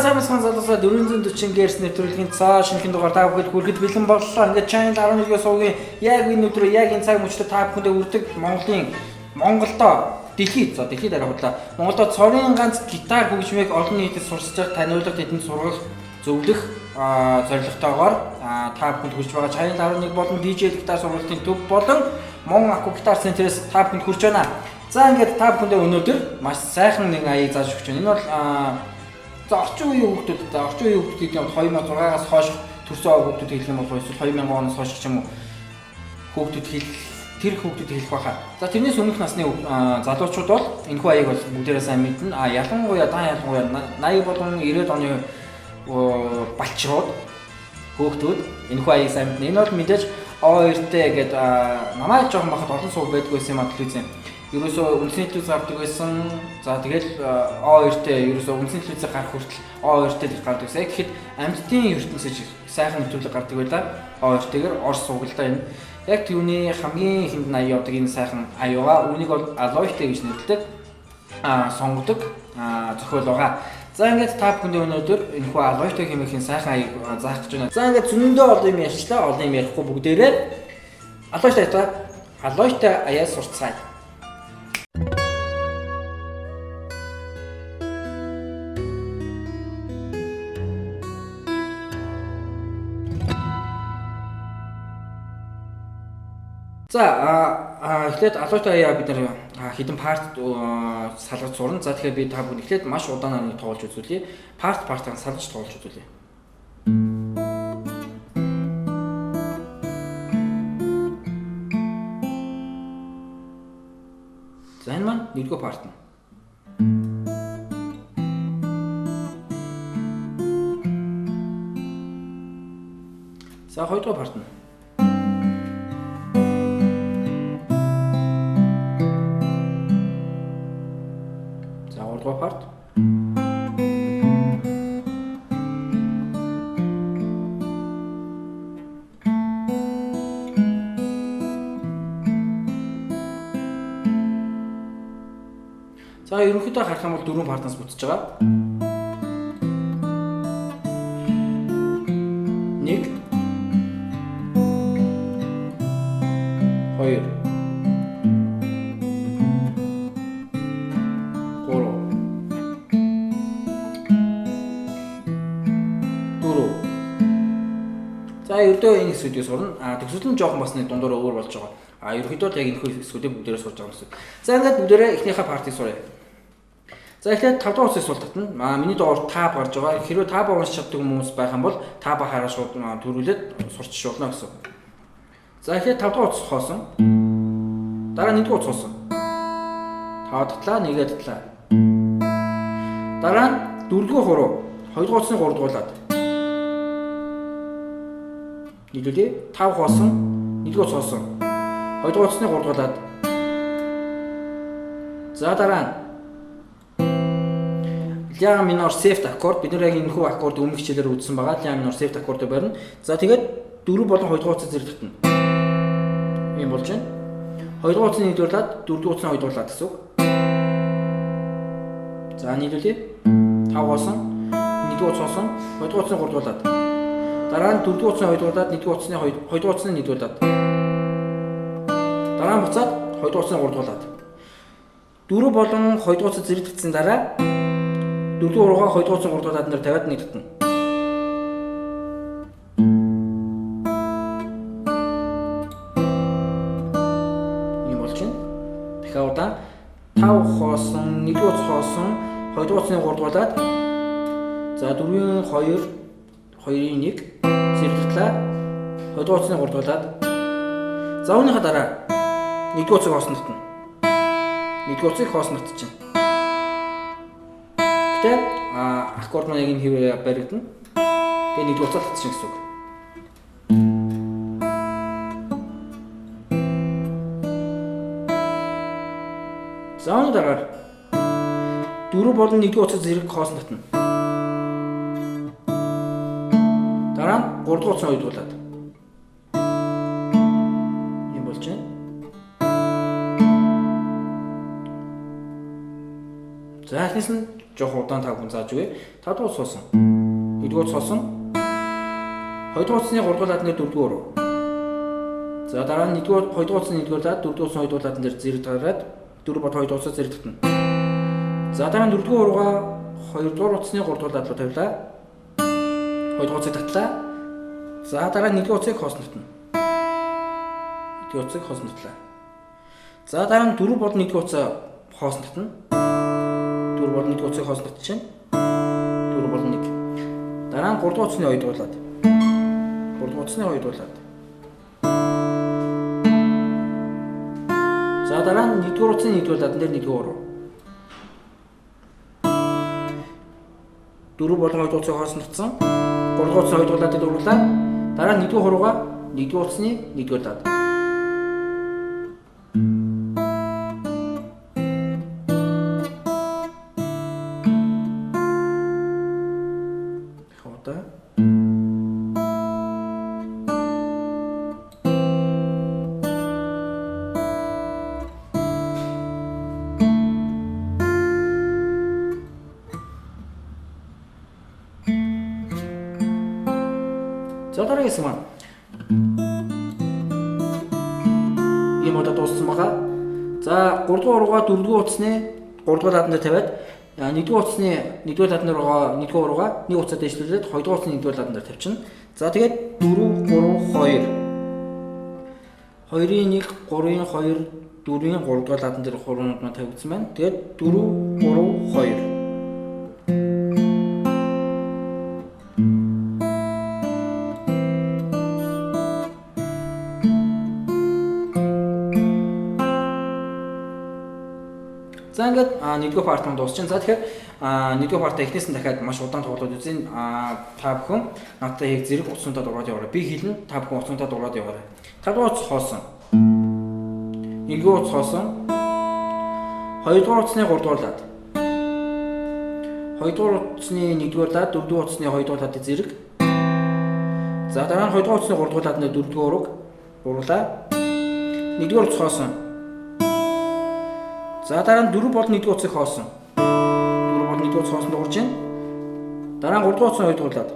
сайн бацхан залуусаа 440 Гц нэвтрүүлгийн цаа шинэхэн дугаар та бүхэнд хүрэхэд бэлэн боллоо. Ингээд Channel 11-өөс суугийн яг энэ өдрөө яг энэ цаг мөчтөд та бүхэндээ үрдэг Монголдоо дэлхийд дараа худлаа. Монголдо цорын ганц гитар хөгжмийг олон нийтэд сурсаж байгаа таниулах тэдэнд сургах зөвлөх зорилготойгоор та бүхэнд хүрч байгаа Channel 11 болон DJ гитар сургалтын төв болон Мон Аку гитар центрээс та бүхэнд хүрч байна. За ингээд та бүхэндээ өнөөдөр маш сайхан нэг аяыг зааж өгч байна. Энэ бол орчин үеийн хүүхдүүд юм 2006-аас хойш төрсөн хүүхдүүд хэлэх юм бол эсвэл 2000 оноос хойш ч юм уу хүүхдүүд хэлэх байхаа. За тэрнээс өмнөх насны залуучууд бол энэхүү аяыг бол бүгдээрээ сайн мэднэ. Ялангуяа 80 болон 90-ад оны балчрууд хүүхдүүд энэхүү аяыг сайн мэднэ. Энэ бол мэдээж O2T гэдэг намайг жоохон бахад олон сууг байдаг байсан юм телевизэн. Ерөөсөө үндэсний телевиз гардаг байсан. За тэгэл O2T ерөөсөө үндэсний телевизээр гарах хүртэл O2T гардаг байсан. Тэгэхэд амьтдын ертөнцөж сайхан нэвтрүүлэг гардаг байлаа. O2T-гээр Орос суугалдаа энэ. Яг түүний хамгийн хэмжээнд аяа явдаг энэ сайхан аяага үүнийг бол Aloy-T гэж нэрлэдэг. Сонгодог зохиол байгаа. За ингээд та бүхэндээ өнөөдөр энэхүү Aloy-T хэмээх сайхан аяыг заах гэж байна. За ингээд зөндөө олон юм ярьчлаа. Олон юм ярихгүй бүгдээрээ Aloy-T аяа сурцгаая. За эхлээд Aloy-T аяа бид нар хэдэн парт салгаж сурна. За тэгэхээр би та бүхэнд эхлээд маш удаанаар нэг тоглож үзүүлье. Парт-аар салгаж тоглож үзүүлье. За энэ маань нэгдүгээр парт нь. За хоёрдугаар парт нь. Парт. За ерөнхийдөө харах юм бол дөрвөн партаас бүтэж байгаа. 1 2 За ердөө энэ хэсгүүдийг сурна. Төгсөл нь жоохон бас нэг дундуур өөр болж байгаа. Ерөнхийдөө яг энэ хэсгүүдийг бүгдээрээ сурж байгаа юм шиг. За ингээд бүгдээрээ эхнийхээ партийг суръя. За эхлээд 5 дахь усыг суултатна. Миний доогоор таб гарч байгаа. Хэрвээ таб уншиж чаддаг хүмүүс байх юм бол таб хараа шууд төрүүлээд сурч болно гэсэн. За эхлээд 5 дахь ус хоосон. Дараа 1 дахь ус хоосон. 5 татлаа, 1 татлаа. Дараа нь 4 дахь хуруу, 2 дахь усны 3 дуулаад. Нийлүүлээ 5 хоосон, 1 дахь ус хоосон. 2 дахь усны 3 дуулаад. За дараа нь ля минор сефт аккорд бид нар яг энэхүү аккорд өмнөх хичээлээр үзсэн байгаа. Ля минор сефт аккордыг барина. За тэгээд 4 болон 2 дахь усыг зэрэгтэн. Ийм болж байна. 2 дахь усны 1 дуулаад 4 дахь усны 2 дуулаад гэсэн үг. За нийлүүлээ 5 хоосон, 1 дахь ус хоосон, 2 дахь усны 3 дуулаад. Дараа нь 4 дахь усны 2 дуулаад 1 дахь усны 2 дахь усны 1 дуулаад. Дараа нь буцаад 2 дахь усны 3 дуулаад. 4 болон 2 дахь усыг зэрэгтсэн дараа 4 дахь уруугаа 2 дахь усны 3 дуулаад нэр тавиад нэг татна. Ийм болж байна. Дахиад удаан 5 хоосон, 1 дахь ус хоосон, 2 дахь усны 3 дуулаад. За 4-ийн 2 2-ийн 1 зэрэгтлээ 2 дахь усны 3 дуулаад. За үүнийхээ дараа 1 дахь усыг хоосон татна. 1 дахь усыг хоосон татчихна. Гэтэ аккорд маань яг энэ хэвээр баригдана. Тэгээ 1 дахь усаа татчихна гэсэн үг. За үүний дараа 4 болон 1 дахь усыг зэрэг хоосон татна. Дараа нь 3 дахь усны 2 дуулаад. Ийм болж байна. За эхнээс нь жоох удаан та хүн зааж өгье. 5 дугаар суусан. 1-р суусан. 2-р утасны 3-р ладны 4-р. За дараа нь 2-р утасны 1-р лад 4-р утасны 2-р ладан дээр зэрэг дараад 4 бод 2 утасаа зэрэг татна. За дараа нь 4-р уруугаа 2-р утасны 3-р лад руу тавилаа. 2-р утсыг татлаа. За дараа нь 1-р утсыг хоос татна. 1-р утсыг хоос татлаа. За дараа нь 4 бод 1-р утсаа хоос татна. 4 бод 1-р утсыг хоос татчихна. 4 бод 1. Дараа нь 3-р утасны 2-р лад. 3-р утасны 2-р лад. За дараа нь 1-р утасны 1-р ладан дээр 1-р уруу. 4 болон 2 утсыг хоос татсан. 3-р утасны 2-р ладад дурлаа. Дараа нь 1-р хуруугаа 1-р утасны 1-р лад. За дараагийн хэсэг маань ийм удаа дууссан байгаа. За 3-р уруугаа 4-р утасны 3-р ладан дээр тавиад 1-р утасны 1-р ладан дээр байгаа 1-р уруугаа 1 утсаа дэвшлүүлээд 2-р утасны 1-р ладан дээр тавьчихна. За тэгээд 4 3 2 2-ын 1 3-ын 2 4-ийн 3-р ладан дээр хуруунууд маань тавигдсан байна. Тэгээд 4 3 2 За ингээд 1-р парт маань дуусчихна. За тэгэхээр 1-р партаа эхнээс нь дахиад маш удаан тоглоод үзье. Та бүхэн надтай яг зэрэг утасуудаа дуурайд яваарай. Би хэлнэ, та бүхэн утасуудаа дуурайд яваарай. 5-р утас хоосон. 1-р утас хоосон. 2-р утасны 3-р лад. 2-р утасны 1-р лад, 4-р утасны 2-р ладд зэрэг. За дараа нь 2-р утасны 3-р ладны 4-р урууг бууруулаа. 1-р утас хоосон. За дараа нь 4 бол 1-р утсыг хоосон. 4 бол 1-р утас хоосон дуурж байна. Дараа нь 3-р утасны 2-р лад.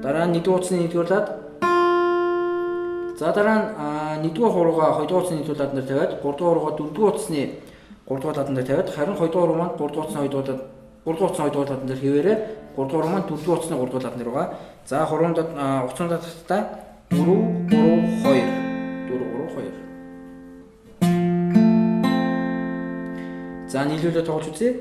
Дараа нь 1-р утасны 1-р лад. За дараа нь 1-р хуруугаа 2-р утасны 1-р ладан дээр тавиад 3-р хуруугаа 4-р утасны 3-р ладан дээр тавиад харин 2-р хуруу маань 3-р утасны 2-р лад 3-р утасны 2-р ладан дээр хэвээрээ 3-р хуруу маань 4-р утасны 3-р ладан дээр байгаа. За хуруунд утасны таталтаа 4 3 2 4 3 2. За нийлүүлээд тоглож үзье.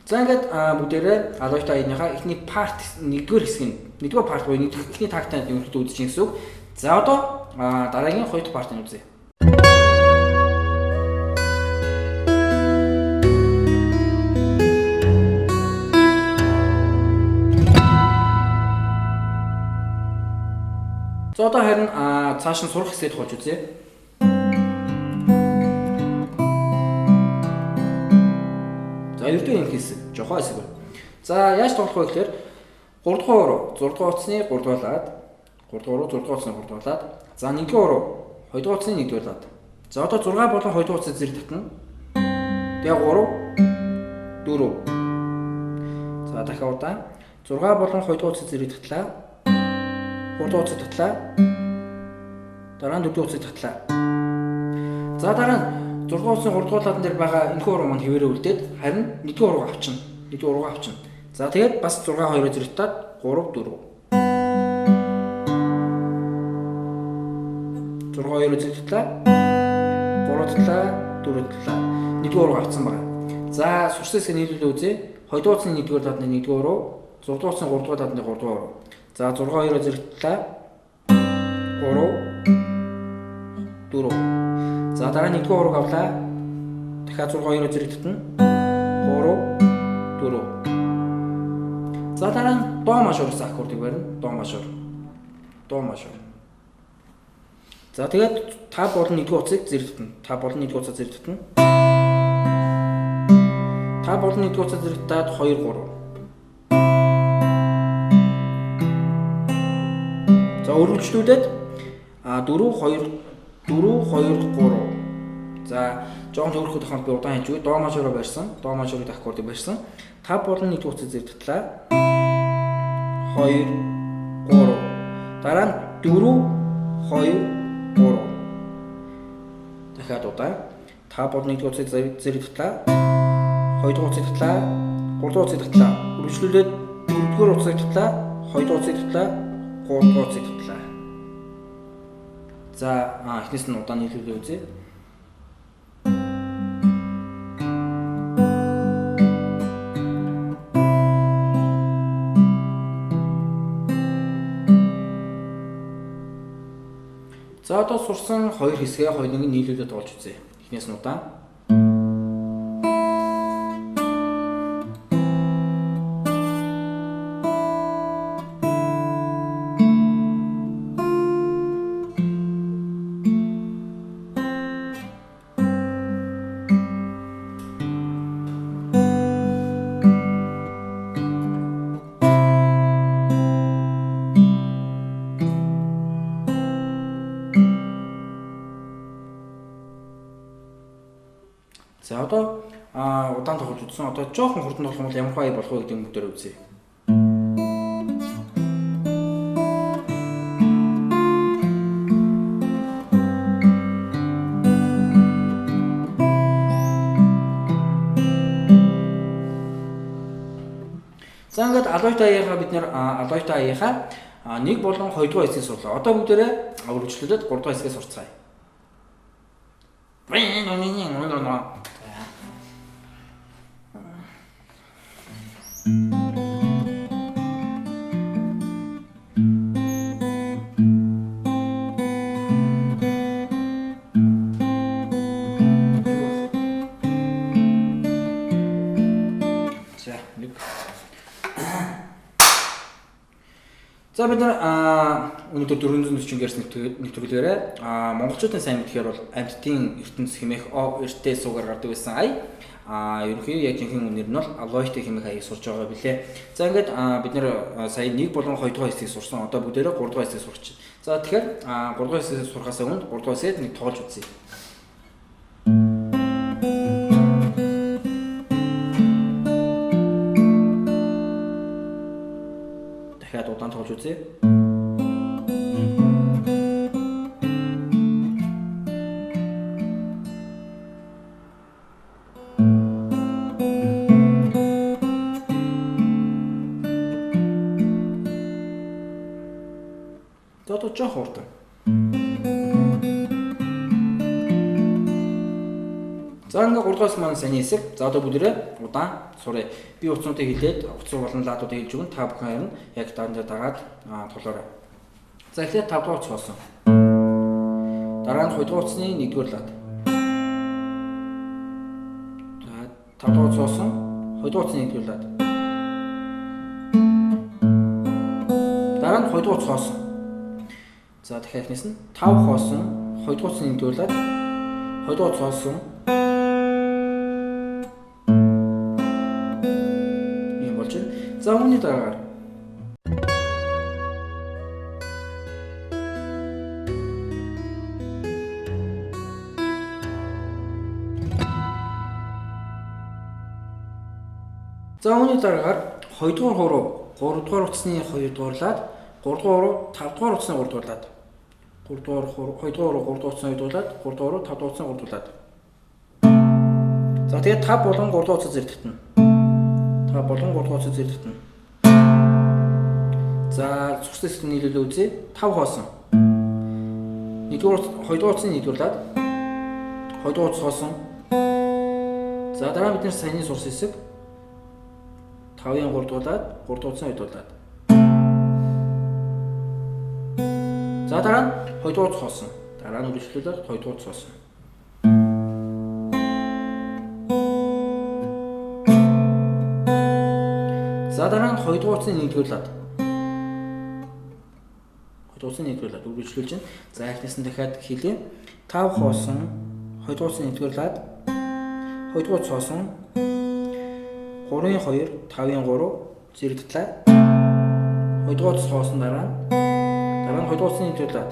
За ингээд бүгдээрээ алуйтай аяныхаа эхний парт 1-р хэсэг нь 1-р парт буюу эхний тагтаа юмрт үзэж гэсэн үг. За одоо дараагийн 2 дахь партыг үзье. За одоо харин цааш нь сурах хэсгээд хож үзье. За ердөө юм хэсэг, жохоо хэсэг байна. За яаж тоглох вэ гэхээр 3 дахь уруу 6 дахь утасны 3 дахь лад, 3 дахь уруу 6 дахь утасны 3 дахь лад, за 1-р уруу 2 дахь утасны 1-р лад. За одоо 6 болон 2 дахь утсаа зэрэг татна. Тэгээ 3 4. За дахиад удаа 6 болон 2 дахь утсаа зэрэг татлаа. 3 дахь утсыг татлаа. Дараа нь 4 дахь утсыг татлаа. За дараа нь 6 утасны 3 дахь ладан дээр байгаа энэхүү уруу маань хэвээрээ үлдээд харин 1-р урууг авчна. 1-р урууг авчна. За тэгээд бас 6 2-оор зэрэг таад 3 4. 6 2-оор зэрэг татлаа. 3 татлаа, 4 татлаа. 1-р урууг авсан байна. За сурсан хэсэг нийлүүлээ үзье. 2 дахь утасны 1-р ладны 1-р уруу, 6 дахь утасны 3 дахь ладны 3 дахь уруу. За 6 2-оор зэрэг татлаа. 3 4. За дараа нь 1-р урууг авлаа. Дахиад 6 2-оор зэрэг татна. 3 4. За дараа нь до мажорс аккордыг барина. До мажор. До мажор. За тэгээд та болон 1-р утсыг зэрэг татна. Та болон 1-р утсаа зэрэг татна. Та болон 1-р утсаа зэрэг таад 2 3. За үргэлжлүүлээд 4 2 3. За жоохон төгөрөхөд ханд би удаан хийж өгье. До мажороо барьсан. До мажорыг аккордыг барьсан. Тав болон нэг дугуйцаа зэрэг татлаа. 2 3. Дараа нь 4 2 3. Дахиад удаан. Тав болон нэг дугуйцаа зэрэг татлаа. 2 дугуйцаа татлаа. 3 дугуйцаа татлаа. Үргэлжлүүлээд 4-р уцыг татлаа. 2 дугуйцаа татлаа. 3 дугуйцаа татлаа. За эхнээс нь удаан нийлүүлээ үзье. За одоо сурсан хоёр хэсгээ хоёуланг нь нийлүүлээд олж үзье. Эхнээс нь удаан. За одоо удаан тоглож үзсэн. Одоо жоохон хурдан тоглох юм бол ямар хай болох вэ гэдэг юм дээр үзье. За ингээд алойтай аяга бид нэр алойтай аяга 1 болон 2 дугаар хэсгийг сурлаа. Одоо бүгдээрээ үргэлжлүүлээд 3 дугаар хэсгээ сурцгаая. За бид өнөөдөр 440 гэрс нэвтрүүлгээрээ монголчуудын сайн мэдхээр бол амьтдын ертөнц хэмээх эрттэй суугаар гардаг байсан ая. Ерөнхийдөө яг жинхэнэ үнээр нь бол алойтой хэмээх аяыг сурж байгаа билээ. За ингээд бид нэр сая 1 болон 2 дугаар хэсгийг сурсан. Одоо бүгдээрээ 3 дугаар хэсгийг сурч. За тэгэхээр 3 дугаар хэсгийг сурахаас өмнө 3 дугаар хэсгийг нэг тоолж үзье. Дахиад удаан тоолж үзье. Одоо жоох хурдан. За ингээ 3 дугаарс маань сайн хэсэг. За одоо бүгдээрээ удаан сурыг. Би утснуудыг хэлээд утсуу болон лаадуудыг хэлж өгөн та бүхэн харин яг даанчаа дагаад тоглоорой. За эхлээд 5 дугаар утас болсон. Дараа нь 2 дугаар утасны 1-р лаад. За 5 дугаар утас болсон. 2 дугаар утасны 1-р лаад. Дараа нь 2 дугаар утас болсон. За дахиад эхнээс нь 5 хоосон, 2 дугаар утасны 1-р лаад. 2 дугаар утас болсон. За үүний дараагаар2 дугаар хуруу 3 дугаар утасны 2 дугаар лаад 3 дугаар хуруу 5 дугаар утасны 3 дугаар лаад 3 дугаар хуруу 2 дугаар хуруу 3 дугаар утасны 2 дугаар лаад 3 дугаар хуруу 5 дугаар утасны 3 дугаар лаад. За тэгээд 5 болон 3 дугаар утас зэрэг татна. 5 болон 3 дугаар утас зэрэг татна. За цогцтой хэсэг нийлүүлээ үзье. 5 хоосон. 2 дугаар утасны 1-р лаад 2 дугаар утас хоосон. За дараа бид нэр саяны сурсан хэсэг 5-ын 3 дугаар лаад 3 дугаар утасны 2 дугаар лаад. За дараа нь 2 дугаар утас хоосон. Дараа нь үргэлжлүүлээд 2 дугаар утас хоосон. За дараа нь 2 дугаар утасны 1-р лаад. 2 дугаар утасны 1-р лаад үргэлжлүүлж байна. За эхнээс нь дахиад хэлье. 5 хоосон. 2 дугаар утасны 1-р лаад. 2 дугаар утас хоосон. 3-ын 2, 5-ын 3 зэрэг татлаа. 2 дугаар утас хоосон дараа Дараа нь хоёрдугаар утасны нийлүүлээд.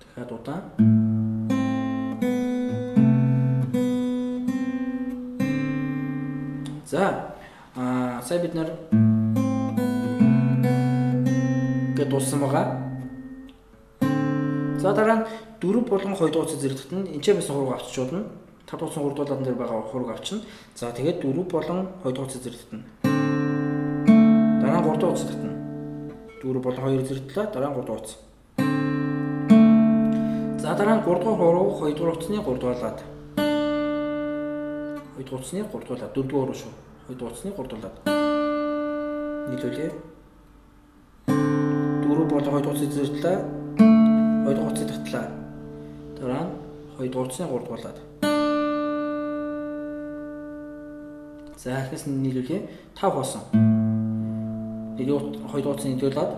Дахиад удаан. За сая бид нар гээд дууссан байгаа. За дараа нь 4 болон 2 дугаар утас зэрэгт нь энэ ч байсан хураг авчиудна. 5 дугаар 3 дугаар дээр байгаа хураг авчна. За тэгээд 4 болон 2 дугаар утас зэрэгт нь. Дараа нь 3 дугаар утас татна. 4 болон 2 зэрэгтлээ дараа нь 3 дугаар утас. За дараа нь 3 дугаар хураг 2 дугаар утасны 3 дугаарлаад. 2 дугаар утасны 3 дугаарлаад 4 дугаар шүү. 2 дугаар утасны 3 дугаарлаад. Нийлүүлээ. 4 болон 2 дугаар утас зэрэгтлээ 2 дугаар утасыг татлаа. Дараа нь 2 дугаар утасны 3 дугаарлаад. За ахис нийлүүлээ 5 болсон. 2 дугаар утасны нийлүүлээд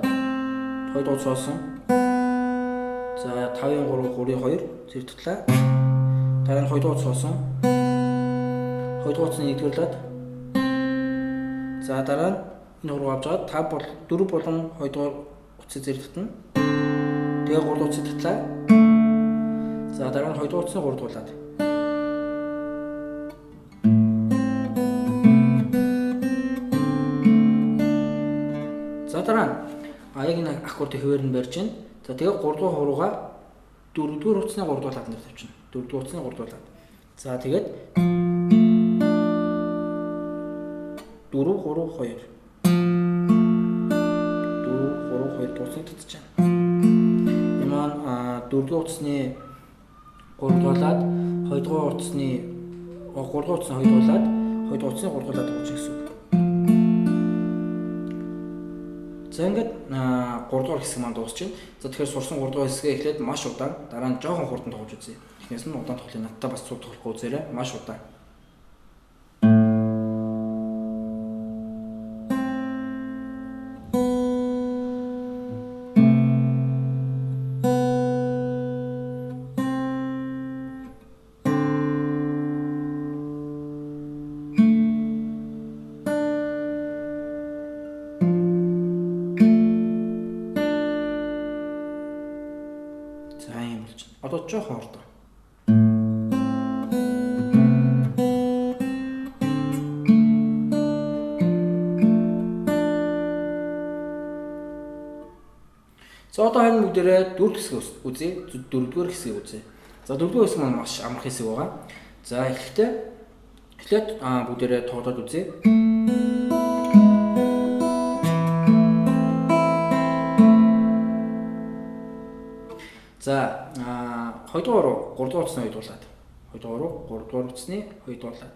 2 дугаар утас болсон. За 5-ын 3 3-ын 2 зэрэг татлаа. Дараа нь 2 дугаар утас болсон. 2 дугаар утасны нийлүүлээд. За дараа нь энэ хураг авч аваад 5 бол 4 болон 2 дугаар утасыг зэрэг татна. Тэгээ 3 дугаар утасыг татлаа. За дараа нь 2 дугаар утасны 3 дугаарлаад. За дараа нь яг энэ аккордын хуваар нь барьж байна. За тэгээ 3 дугаар хуруугаа 4 дугаар утасны 3 дугаарлаад нэр тавьчихна. 4 дугаар утасны 3 дугаарлаад. За тэгээд 4 3 2 4 3 2 дуусах татж байна. Энэ маань 4 дугаар утасны 3 дугаарлаад 2 дугаар утасны 3 дугаар утасны 2 дугаарлаад 2 дугаар утасны 3 дугаарлаад өгч гэсэн үг. За ингээд 3 дугаар хэсэг маань дуусч байна. За тэгэхээр сурсан 3 дугаар хэсгээ эхлээд маш удаан дараа нь жоохон хурдан тоглож үзье. Эхнээс нь удаан тоглоё. Надтай бас цуг тоглохгүй үзээрэй. Маш удаан. Одоо жоохон хурдан. За одоо харин бүгдээрээ 4 хэсэг үзье. 4-р хэсгийг үзье. За 4-р хэсэг маань маш амарх хэсэг байгаа. За эхлээд бүгдээрээ тоглоод үзье. За 2 дугаар 3 дугаар утасны 2 дугаарлаад. 2 дугаар 3 дугаар утасны 2 дугаарлаад.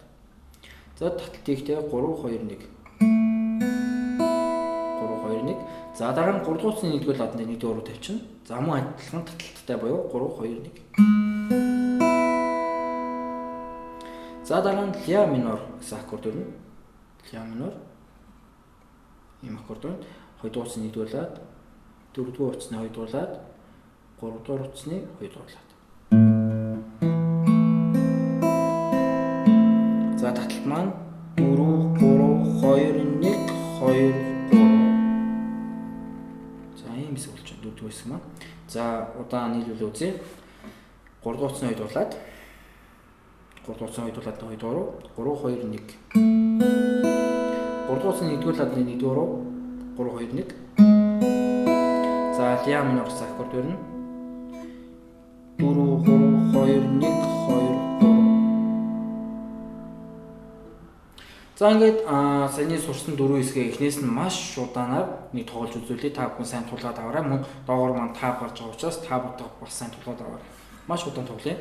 За таталтыгтэй 3 2 1. 3 2 1. За дараа нь 3 дугаар утасны 1 дугаарлаад 1 дугаар руу тавьчихна. За мөн адилхан таталттай буюу 3 2 1. За дараа нь ля минор гэсэн аккорд өрнө. Ля минор. Ийм аккорд өрнө. 2 дугаар утасны 1 дугаарлаад 4 дугаар утасны 2 дугаарлаад 3 дугаар утасны 2 дугаарлаад. За таталт маань 4 3 2 1 2 3. За ийм хэсэг болж байна. 4 дугаар хэсэг маань. За удаан нийлүүлээ үзье. 3 дугаар утасны 2 дугаарлаад 3 дугаар утасны 2 дугаарлаад 2 дугаар 3 2 1. 3 дугаар утасны 1 дугаарлаад 1 дугаар 3 2 1. За ля минор гэсэн аккорд өрнө. 4 3 2 1 2 3. За ингээд саяны сурсан 4 хэсгээ эхнээс нь маш удаанаар нэг тоглож үзүүлээ. Та бүхэн сайн тулгаад аваарай. Мөн доогоор маань тав гарч байгаа учраас та бүхэн бас сайн тулгаад аваарай. Маш удаан тоглоё.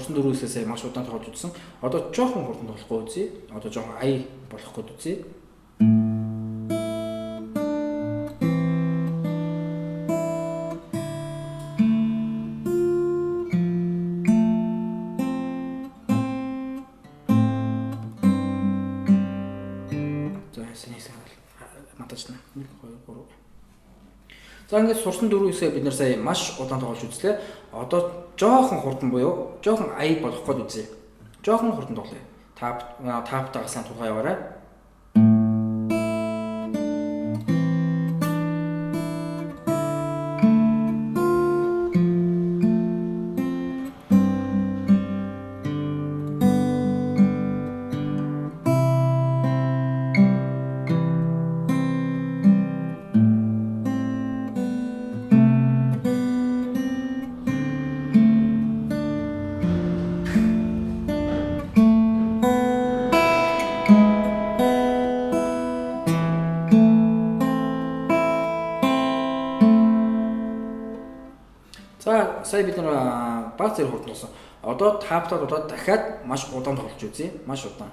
сурсан дөрөв хэсгээ сая маш удаан тоглож үзсэн. Одоо жоохон хурдан тоглохгүй үзье. Одоо жоохон ая болох гээд үзье. Матачна 1 2 3. За ингээд сурсан дөрөв хэсгээ бид нэр сая маш удаан тоглож үзлээ. Одоо жоохон хурдан буюу жоохон ая болох гээд үзье. Жоохон хурдан тоглоё. Таптайгаа сайн тулгаа яваарай. За сая бид нар баг зэрэг хурдан болсон. Одоо таптаад удаад дахиад маш удаан тоглож үзье. Маш удаан.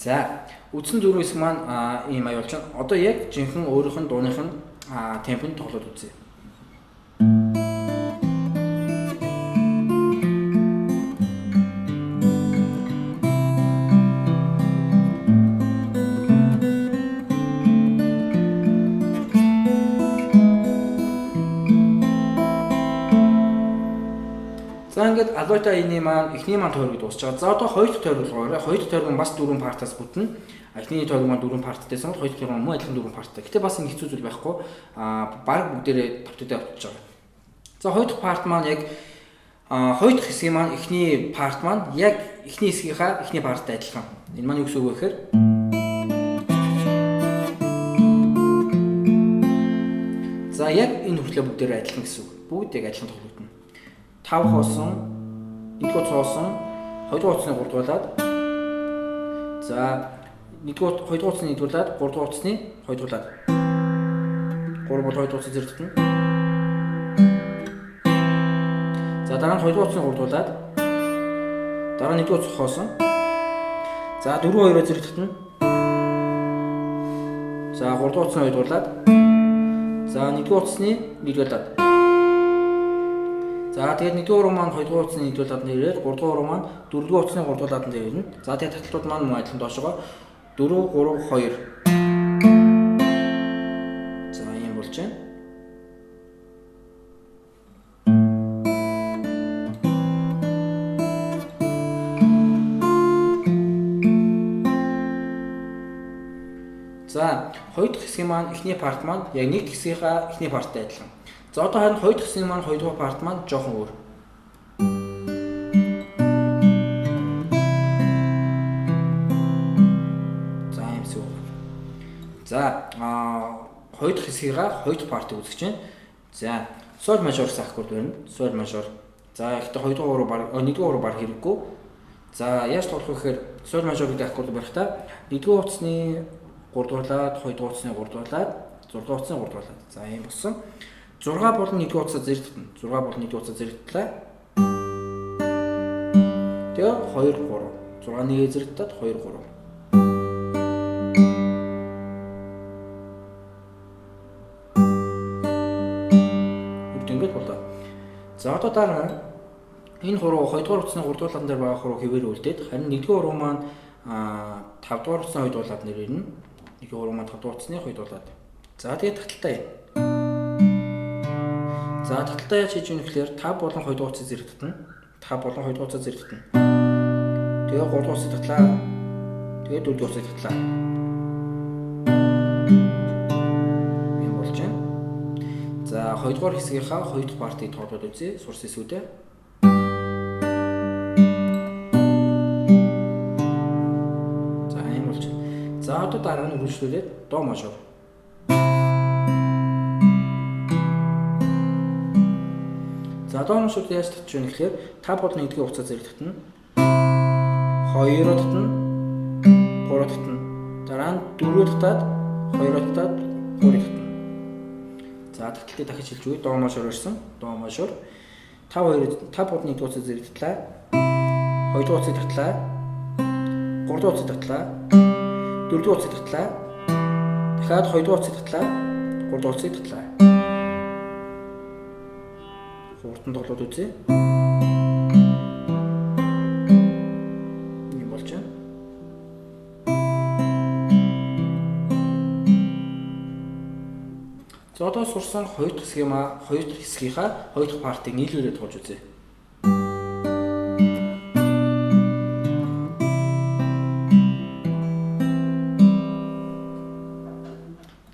За үдсэн дөрөв хэсэг маань ийм аюул чинь одоо яг жинхэнэ өөрийнх нь дууных нь темпэнд тоглоод үзье. За ингээд алуута эний маань эхний маань тойрог дуусч байгаа. За одоо хоёр дахь тойрог болгоорой. Хоёр дахь тойрог нь бас 4 партаас бүтнэ. Эхний тойрог маань 4 парттайсан бол хоёр дахь тойрог мөн адилхан 4 парттай. Гэтэ бас ингэ хэцүү зүйл байхгүй. Баг бүгдээрээ тавтагдаад очиж байгаа. За хоёр дахь парт маань яг хоёр дахь хэсгийн маань эхний парт маань яг эхний хэсгийнхаа эхний парттай адилхан. Энэ маань юу гэсэн үг вэ гэхээр за яг энэ хүртлээр бүгдээрээ адилхан гэсэн үг. Бүгд яг адилхан тоглогдно. 5 хоосон, 1-р цоосон, 2-р утасны 3-дугуулаад. За 2-р утасны 1-дугуулаад, 3-р утасны 2-дугуулаад. 3 бол 2-р утасны зэрэгтэн. За дараа нь 2-р утасны 3-дугуулаад. Дараа нь 1-р утас хоосон. За 4-2-оор зэрэгтэн. За 3-р утасны 2-дугуулаад. За 1-р утасны 1-дугуулаад. За тэгээд 1-р маань 2-р утасны 1-дугуулаад нэрээд 3-р маань 4-р утасны 3-дугуулаад нэрнэ. За тэгээд таталтууд маань мөн адилхан доошогоо 4 3 2. За ийм болж байна. За хоёр дахь хэсгийн маань эхний парт маань яг нэг хэсгийнхаа эхний парттай адилхан. За одоо харин хоёр дахь хэсгийн маань хоёрдугаар парт маань жоохон өөр. За юм шиг. За хоёр дахь хэсгийнхаа хоёр дахь партыг үзэж байна. За соль мажор сахкорд байна. Соль мажор. За ихтэй хоёрдугаар баг нэгдүгээр баг хэрэггүй. За яаж тоглох вэ гэхээр соль мажор гэдэг аккорд барихтаа нэгдүгээр утасны 3-дугуулаад, 2-дугаар утасны 3-дугуулаад, 6-дугаар утасны 3-дугуулаад. За ийм болсон. 6 бол 1-р утсаа зэрэгтэн. 6 бол 1-р утсаа зэрэгтлээ. Тэгээ 2 3. 6-ыг зэрэгтээд 2 3. Ингээд болоо. За одоо дараа энэ хуруу 2-р утасны 3-дугаар дээр байгаа хуруу хэвээр үлдээд харин 1-р хуруу маань 5 дугаар утасны хоёр дуулаад нэрнэ. 1 2 3 маань 5 дугаар утасны хоёр дуулаад. За тэгээд таталтаа юм. За таталтаа яаж хийж юм гэхээр 5 болон 2 дугаар утсыг зэрэг татна. 5 болон 2 дугаар утсыг зэрэг татна. Тэгээ 3 дугаар утсыг татлаа. Тэгээ 4 дугаар утсыг татлаа. Ийм болж байна. За 2 дугаар хэсгийнхаа 2 дахь партийг тоглоод үзье. Сурсан эсвүүдээ. За ийм болж байна. За одоо дараа нь үргэлжлүүлээд до мажор. За до мажорд яаж татж вэ гэхээр 5 болон 1 дугаар утсаа зэрэг татна. 2-оо татна. 3-оо татна. Дараа нь 4-оо татаад 2-оо татаад 3-ыг татна. За таталтыг дахиж хэлж өгье. До мажор ирсэн. До мажор 5 болон 1 дугаар утсаа зэрэг татлаа. 2 дугаар утсыг татлаа. 3 дугаар утсыг татлаа. 4 дугаар утсыг татлаа. Дахиад 2 дугаар утсыг татлаа. 3 дугаар утсыг татлаа. Хурдан тоглоод үзье. Ийм болж байна. За одоо сурсан 2 дахь хэсгийнхаа 2 дахь партийг нийлүүлээд тоглож үзье.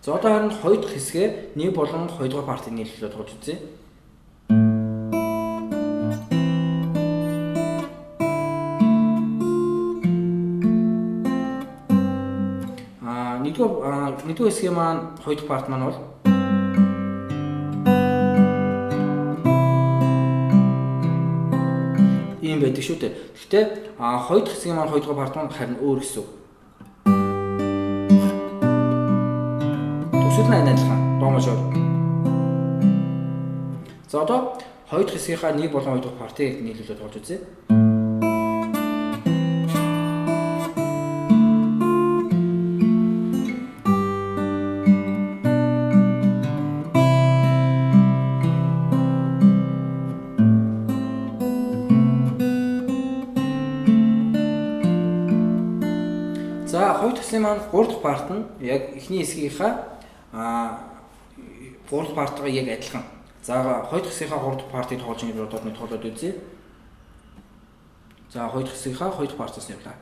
За одоо харин 2 дахь хэсгээ 1 болон 2 дугаар партийг нийлүүлээд тоглож үзье. Нэгдүгээр хэсгийн маань 2 дахь парт маань бол ийм байдаг шүү дээ. Гэхдээ 2 дахь хэсгийн маань 2 дахь парт маань харин өөр гэсэн үг. Төсөл нь адилхан. До мажор. За одоо 2 дахь хэсгийнхаа 1 болон 2 дахь партийг нийлүүлээд болж үзье. За 2 дахь хэсгийн маань 3 дахь парт нь яг эхний хэсгийнхаа 3 дахь партгаа яг адилхан. За 2 дахь хэсгийнхаа 3 дахь партыг тоглож байгаа бодоод нэг тоглоод үзье. За 2 дахь хэсгийнхаа 2 дахь партаас явлаа.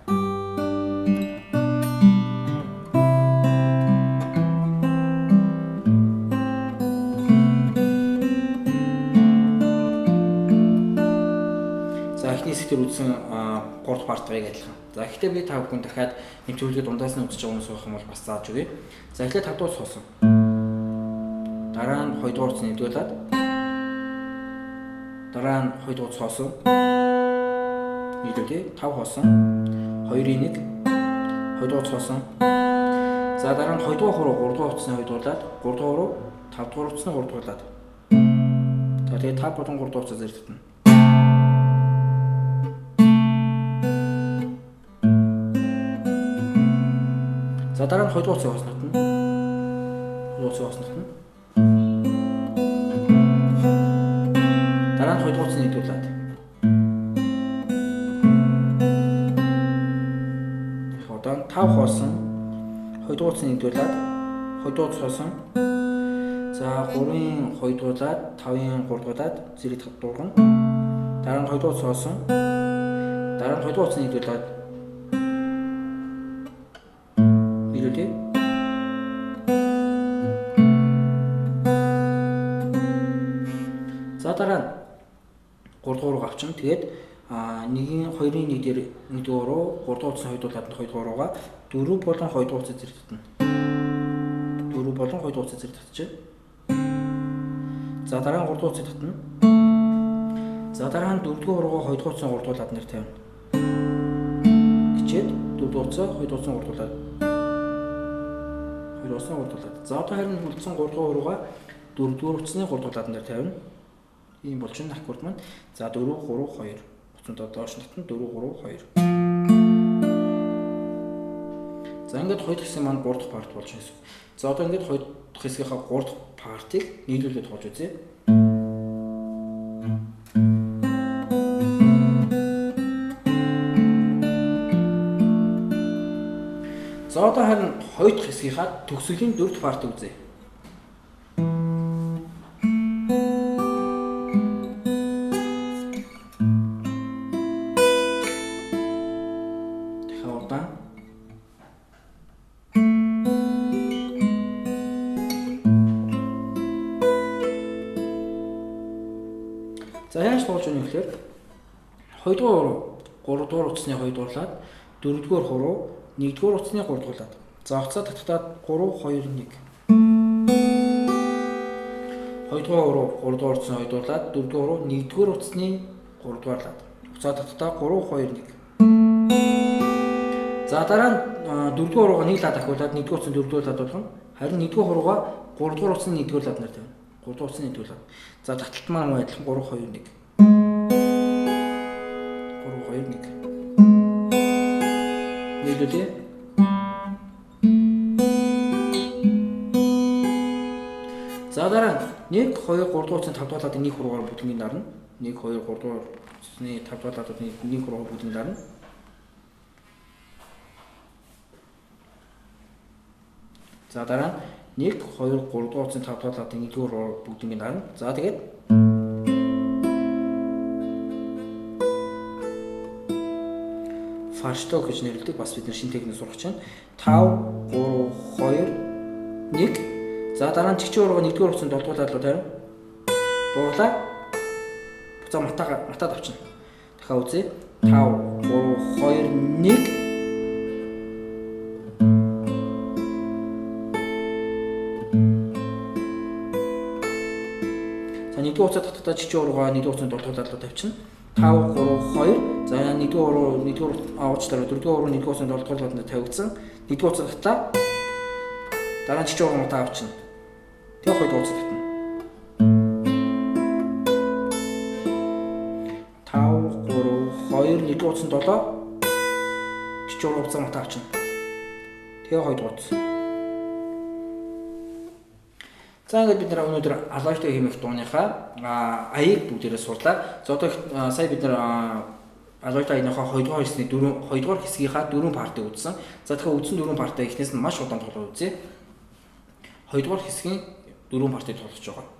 За эхний хэсгээр үзсэн 3 дахь партгаа яг адилхан. За ихтэй би 5 хүн дахиад нэг төлөвлөгөө дундаас нь үзэж байгаа хүмүүс байх юм бол бас зааж өгье. За эхлээд 5 дугаар суусан. Дараа нь 2 дугаар утсыг нэгдүүлээд дараа нь 2 дугаар суусан. Нийлүүлээ 5 хоосон. 2-1 2 дугаар суусан. За дараа нь 2 дугаар хуруу 3 дугаар утсны 2 дуулаад 3 дугаар руу 5 дугаар утсны 3 дуулаад. За тэгээд 5 болон 3 дугаар утсаа зэрэг татна. За дараа нь 2 дугаар утсыг хооснот нь. 2 дугаар утсыг хооснот нь. Дараа нь 2 дугаар утсыг нийлүүлээд. Одоо 5 хоосон. 2 дугаар утсыг нийлүүлээд 2 дугаар утс хоосон. За 3-ын 2 дуулаад 5-ын 3 дуулаад зэрэг дургана. Дараа нь 2 дугаар утс хоосон. Дараа нь 2 дугаар утсыг нийлүүлээд за дараа нь 3 дугаар руу авчин. Тэгээд 1-ийн 2-ын 1 дээр 1 дугаар руу 3 дугаар утсны 2 дуулаад 2 дугаар руугаа 4 болон 2 дугаар утсыг зэрэг татна. 4 болон 2 дугаар утсыг зэрэг татчих. За дараа нь 3 дугаар утсыг татна. За дараа нь 4 дугаар руугаа 2 дугаар утсны 3 дуулаад нэр тавина. Гिचээд 4 дугаар утсаа 2 дугаар утсны 3 дуулаад 2 дугаар утсны 3 дуулаад. За одоо харин үлдсэн 3 дугаар руугаа 4 дугаар утсны 3 дуулаад нэр тавина. Ийм болж байна аккорд маань. За 4 3 2. Утсуудаа доош нь татна 4 3 2. За ингээд 2 дахь хэсэг маань 3 дахь парт болж байна. За одоо ингээд 2 дахь хэсгийнхаа 3 дахь партыг нийлүүлээд тоглож үзье. За одоо харин хоёр дахь хэсгийнхаа төгсгөлийн 4 дахь парт үзье. Дахиад удаан. За яаж туулж өгнө гэхээр 2 дугаар хуруу 3 дугаар утасны 2 дуурлаад 4 дугаар хуруу 1 дугаар утасны 3 дуурлаад. За уцаа татахтаад 3 2 1. 2 дугаар хуруу 3 дугаар утасны 2 дуурлаад 4 дугаар хуруу 1 дугаар утасны 3 дуурлаад. Уцаа татахтаа 3 2 1. За дараа нь 4 дугаар хуруугаа нэг лад ахиулаад 1 дугаар утасны 4 дугаар лад болгоно. Харин 1 дугаар хуруугаа 3 дугаар утасны 1 дугаар лад нар тавина. 3 дугаар утасны 1 дугаар лад. За таталт маань адилхан 3 2 1. 3 2 1. Нийлүүлээ. За дараа 1 2 3 дугаар утасны 5 дугаар ладын 1 хуруугаар бүтэнгийн дарна. 1 2 3 дугаар утасны 5 дугаар ладын 1 хуруугаар бүтэнгийн дарна. За дараа 1 2 3 дугаар утасны 5 дугаар ладын 1 хуруугаар бүтэнгийн дарна. За тэгээд фаршток гэж нэрлэдэг бас бид нар шинэ техник сурах чинь 5 3 2 1. За дараа нь чигчийн уруугаа 1-р утасны 7 дугаар лад тавина. Дуурлаа. Буцаа матаад авчна. Дахиад үзье. 5 3 2 1. За 1-р утасаа татахтаа чигчийн уруугаа 1-р утасны 7 дугаар лад тавьчихна. 5 3 2. За 1-р уруу 1-р уучлаарай 4-р уруу 1-р утасны 7 дугаар ладанд тавигдсан. 1-р утасаа татаа. Дараа нь чигчийн уруугаа матаа авчна. Тэгээ хоёр дугаар утас татна. 5 3 2 1-р утасны 7 чигчийн уруугаа матаа авчна. Тэгээ хоёр дугаар утас. За ингээд бид өнөөдөр алгоритм хэмээх дууныхаа аяыг бүгдээрээ сурлаа. За одоо сая бид алгоритм аяныхаа 2 дугаар хэсгийн 2 дугаар хэсгийнхаа 4 партыг үзсэн. За тэгэхээр үзсэн 4 партаа эхнээс нь маш удаан тоглож үзье. 2 дугаар хэсгийн 4 партыг тоглож байгаа.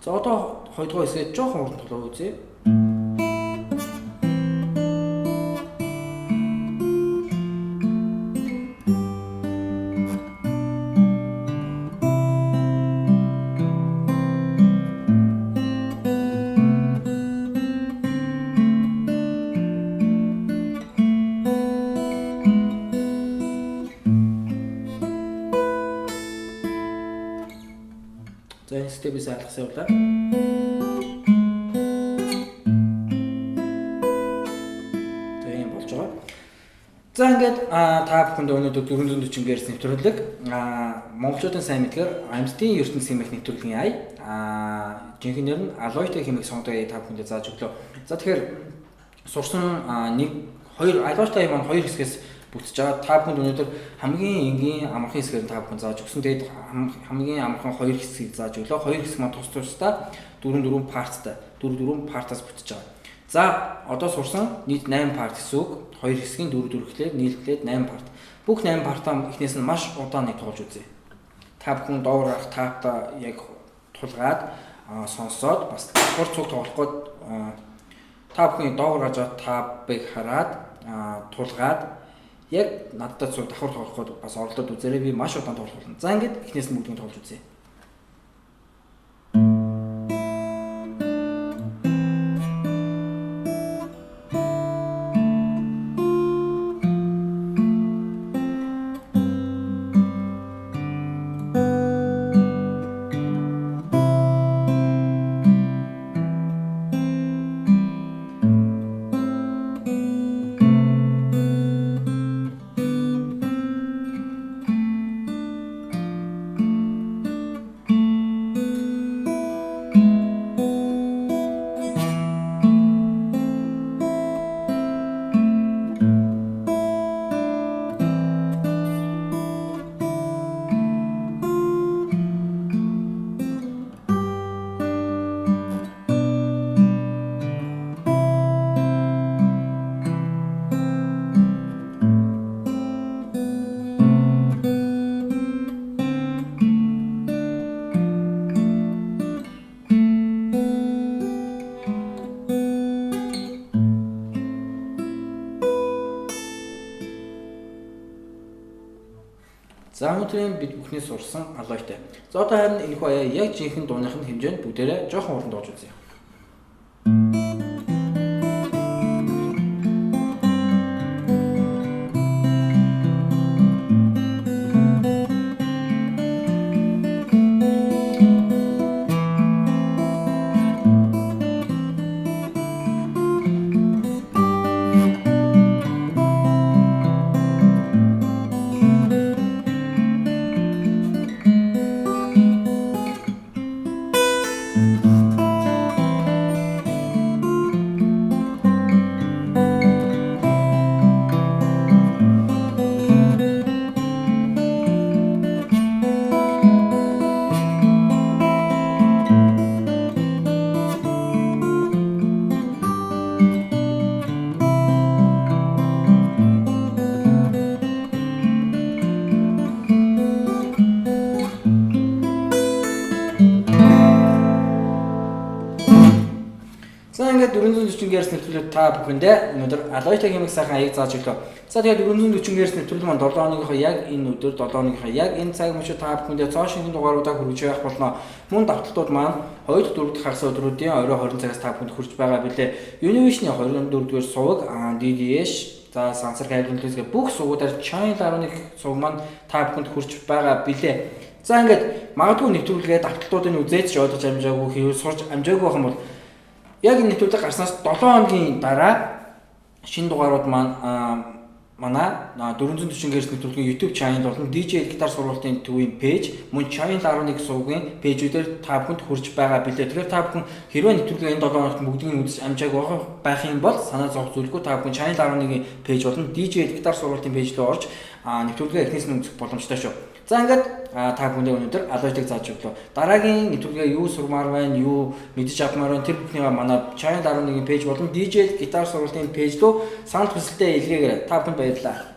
За одоо 2 дугаар хэсгээ жоохон уран тоглоо үзье. За энэ степээс алгасан явлаа. Тэгээ юм болж байгаа. За ингээд та бүхэнд өнөөдөр 440 Гц нэвтрүүлэг монголчуудын сайн мэдгээр амьтдын ертөнц хэмээх нэвтрүүлгийн ая жинхэнээр нь алгоритм хэмээх сонгодог та бүхэнд зааж өглөө. За тэгэхээр сурсан алгоритм маань хоёр хэсгээс бүтэж байгаа. Та бүхэнд өнөөдөр хамгийн энгийн амархан хэсгээр та бүхэн зааж өгсөн. Тэгээд хамгийн амархан хоёр хэсгийг зааж өглөө. Хоёр хэсэг маань тус тусдаа 4 парттай 4 партаас бүтэж байгаа. За одоо сурсан нийт 8 парт гэсэн үг. Хоёр хэсгийн 4 гэхлээр нийлбэлээд 8 парт. Бүх 8 партаа эхнээс нь маш удаан нэг тоглож үзье. Та бүхэн доор гарах таапта яг тулгаад сонсоод бас давхар цуг тоглох гээд та бүхэн доор гарч байгаа таапыг хараад тулгаад яг надад цуг давхар тоглох гээд бас оролдоод үзээрэй. Би маш удаан тоглох болно. За ингээд эхнээс нь бүгдийг тоглож үзье. За өнөөдрийн бид бүхний сурсан алойтой. За одоо харин энэ хаяа яг жинхэнэ дууныхын хэмжээнд бүгдээрээ жоохон уран дууж үзье. За ингээд 440 Гц нэвтрүүлэг та бүхэндээ өнөөдөр алойтой хэмээх сайхан аяг зааж өглөө. За тэгээд 440 Гц нэвтрүүлэг маань 7 хоногийнхоо яг энэ өдөр 7 хоногийнхоо яг энэ цаг мөчид та бүхэндээ цоо шинэ дугааруудаа хүргэж явах болно. Мөн давталтууд маань 2 4 дахь хагас өдрүүдийн орой 20 цагаас та бүхэнд хүрч байгаа билээ. Univision 24-р суваг DDS за сансар хайрлуулсан бүх сувгуудаар Channel 11 сувг маань та бүхэнд хүрч байгаа билээ. За ингээд магадгүй нэвтрүүлгээ давталтуудыг үзээж явуулж амжаагүй хийвэл сурч амжаагүй байх юм бол яг энэ нэвтрүүлэг гарснаас 7 хоногийн дараа шинэ дугаарууд маань манай 440 Гц нэвтрүүлгийн YouTube channel болон DJ гитар сургуулийн төвийн пэйж мөн Channel 11 сувгийн пэйжүүдээр та бүхэнд хүрч байгаа билээ. Тэгэхээр та бүхэн хэрвээ нэвтрүүлгээ энэ 7 хоногт бүгдийг үзэж амжаагүй байх юм бол санаа зовх зүйлгүй та бүхэн Channel 11-ийн пэйж болон DJ гитар сургуулийн пэйж рүү орж нэвтрүүлгээ эхнээс нь үзэх боломжтой шүү. За ингээд та бүхэндээ өнөөдөр алойтыг зааж өглөө. Дараагийн нэвтрүүлгээ юу сурмаар байна, юу мэдэж авмаар байна тэр бүхнийг манай Channel 11-ийн пэйж болон DJ гитар сургуулийн пэйж рүү санал хүсэлтээ илгээгээрэй. Та бүхэнд баярлалаа.